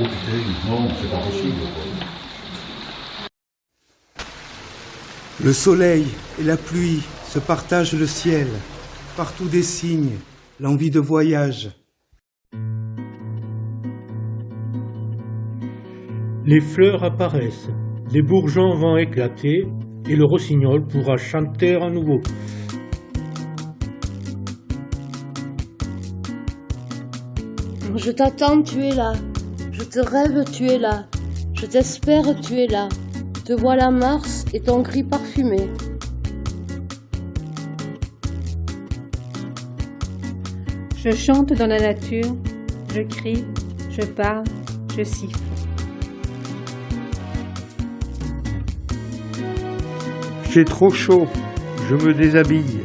profiter. Non, c'est pas possible. Le soleil et la pluie se partagent le ciel. Partout des signes, l'envie de voyage. Les fleurs apparaissent, les bourgeons vont éclater et le rossignol pourra chanter à nouveau. Je t'attends, tu es là. Je te rêve, tu es là. Je t'espère, tu es là. Te voilà Mars et ton gris parfumé. Je chante dans la nature, je crie, je parle, je siffle. J'ai trop chaud, je me déshabille.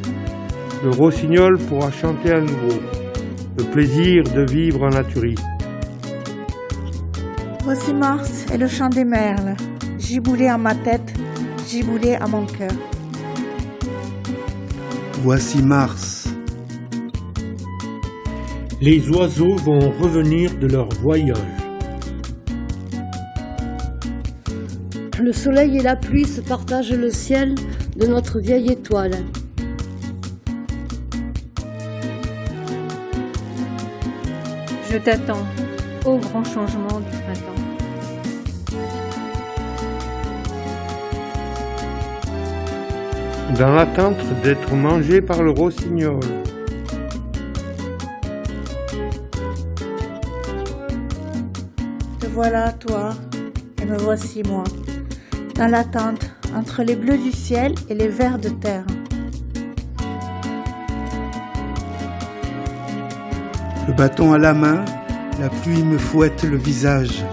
Le rossignol pourra chanter à nouveau. Le plaisir de vivre en naturie. Voici Mars et le chant des merles. Giboulé à ma tête, giboulé à mon cœur. Voici Mars. Les oiseaux vont revenir de leur voyage. Le soleil et la pluie se partagent le ciel de notre vieille étoile. Je t'attends au grand changement du printemps. Dans l'attente d'être mangé par le rossignol. Te voilà, toi, et me voici, moi, dans l'attente entre les bleus du ciel et les verts de terre. Le bâton à la main, la pluie me fouette le visage.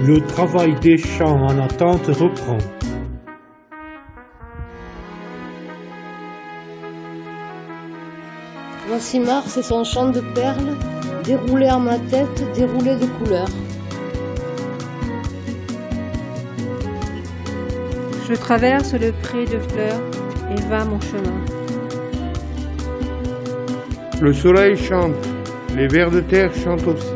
Le travail des champs en attente reprend. Voici Mars et son champ de perles, déroulé à ma tête, déroulé de couleurs. Je traverse le pré de fleurs et va mon chemin. Le soleil chante, les vers de terre chantent aussi.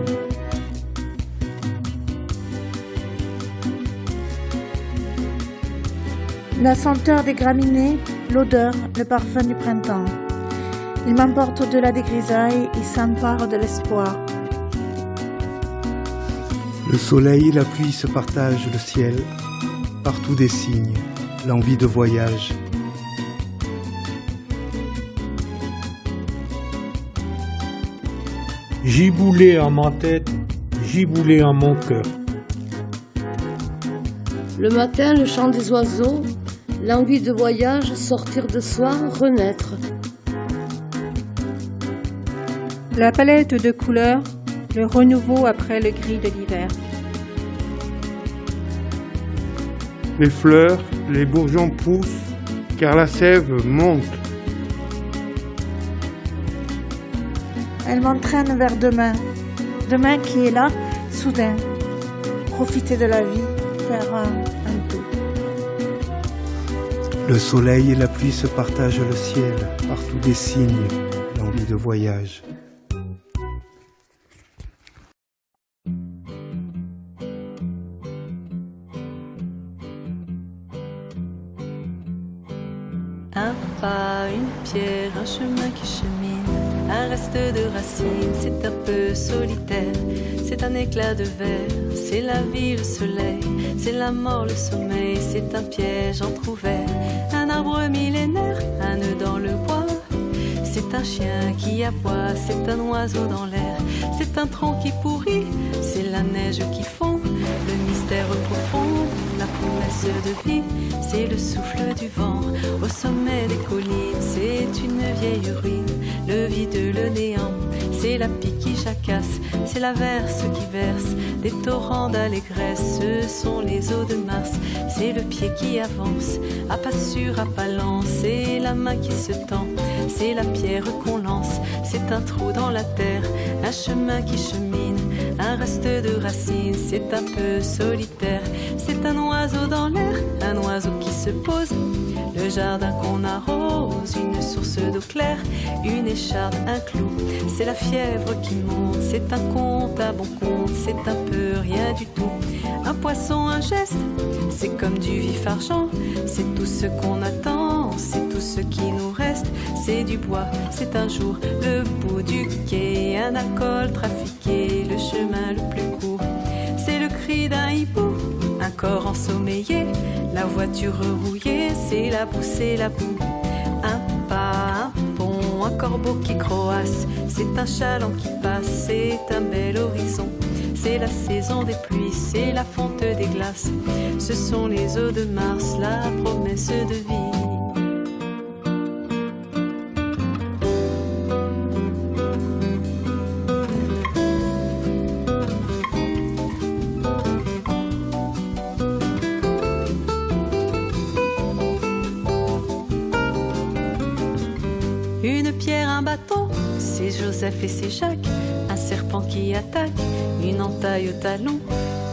La senteur des graminées, l'odeur, le parfum du printemps. Il m'emporte au-delà des grisailles, il s'empare de l'espoir. Le soleil et la pluie se partagent le ciel. Partout des signes, l'envie de voyage. Giboulé à ma tête, giboulé à mon cœur. Le matin, le chant des oiseaux, l'envie de voyage, sortir de soi, renaître. La palette de couleurs, le renouveau après le gris de l'hiver. Les fleurs, les bourgeons poussent, car la sève monte. Elle m'entraîne vers demain. Demain qui est là, soudain. Profiter de la vie, faire un tout. Le soleil et la pluie se partagent le ciel. Partout des signes, l'envie de voyage. Un pas, une pierre, un chemin qui chemine, un reste de racines, c'est un peu solitaire, c'est un éclat de verre, c'est la vie, le soleil, c'est la mort, le sommeil, c'est un piège entrouvert, un arbre millénaire, un nœud dans le bois, c'est un chien qui aboie, c'est un oiseau dans l'air, c'est un tronc qui pourrit, c'est la neige qui fond, le mystère profond, la promesse de vie, c'est le souffle du vent, au sommet des collines, c'est une vieille ruine, le vide, le néant, c'est la pique qui jacasse, c'est l'averse qui verse, des torrents d'allégresse, ce sont les eaux de Mars, c'est le pied qui avance, à pas sûr, à pas lent, c'est la main qui se tend, c'est la pierre qu'on lance, c'est un trou dans la terre, un chemin qui chemine, un reste de racines, c'est un peu solitaire, c'est un oiseau dans l'air, un oiseau qui se pose, le jardin qu'on arrose, une source d'eau rideau clair, une écharpe, un clou. C'est la fièvre qui monte, c'est un conte à bon compte, c'est un peu rien du tout. Un poisson, un geste, c'est comme du vif argent, c'est tout ce qu'on attend, c'est tout ce qui nous reste. C'est du bois, c'est un jour, le bout du quai, un alcool trafiqué, le chemin le plus court. C'est le cri d'un hibou, un corps ensommeillé, la voiture rouillée, c'est la boue, c'est la boue. Un pas, un pont, un corbeau qui croasse, c'est un chaland qui passe, c'est un bel horizon. C'est la saison des pluies, c'est la fonte des glaces, ce sont les eaux de Mars, la promesse de vie. Une pierre, un bâton, c'est Joseph et c'est Jacques. Un serpent qui attaque, une entaille au talon.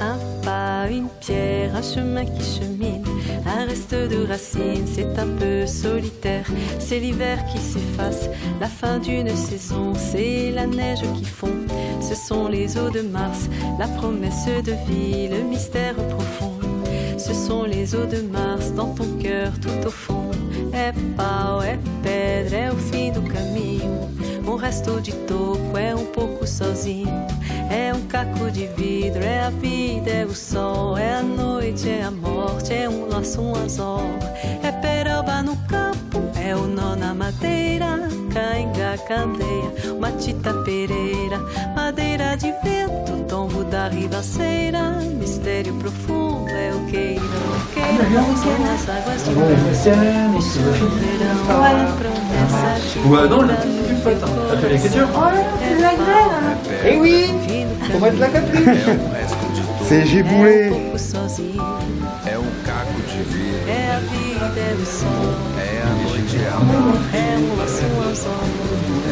Un pas, une pierre, un chemin qui chemine. Un reste de racines, c'est un peu solitaire. C'est l'hiver qui s'efface, la fin d'une saison. C'est la neige qui fond, ce sont les eaux de Mars. La promesse de vie, le mystère profond. Ce sont les eaux de Mars dans ton cœur tout au fond. É pau, é pedra, é o fim do caminho. Resto de toco, é pouco sozinho. É caco de vidro, é a vida, é o sol. É a noite, é a morte, é laço, anzol. É peroba no campo, é o nó na madeira. Cainga, candeia, matita pereira. Madeira de vento, tombo da ribanceira. Mistério profundo, é o queira, não queira. São as águas de verão. Fechando o verão, a promessa de Non, le petit plus pote, atelier écriture. Oh, c'est la graine. Eh oui, faut mettre la capuche. C'est giboulé. É caco de vidro. É a vida, é o sol. É a noite, é a morte. É laço, anzol.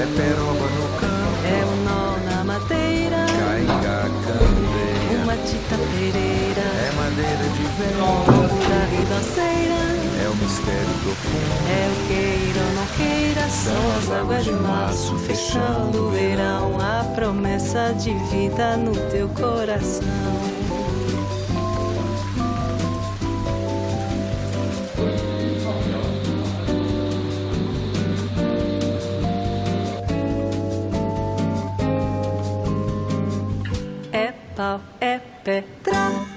É peroba no campo. É nó na madeira. Cainga, candeia. Uma tita pereira. É madeira de vento. Tombo da ribanceira. É o mistério profundo. É o queira ou não queira, são as águas de março, fechando o verão, a promessa de vida no teu coração. É pau, é pedra.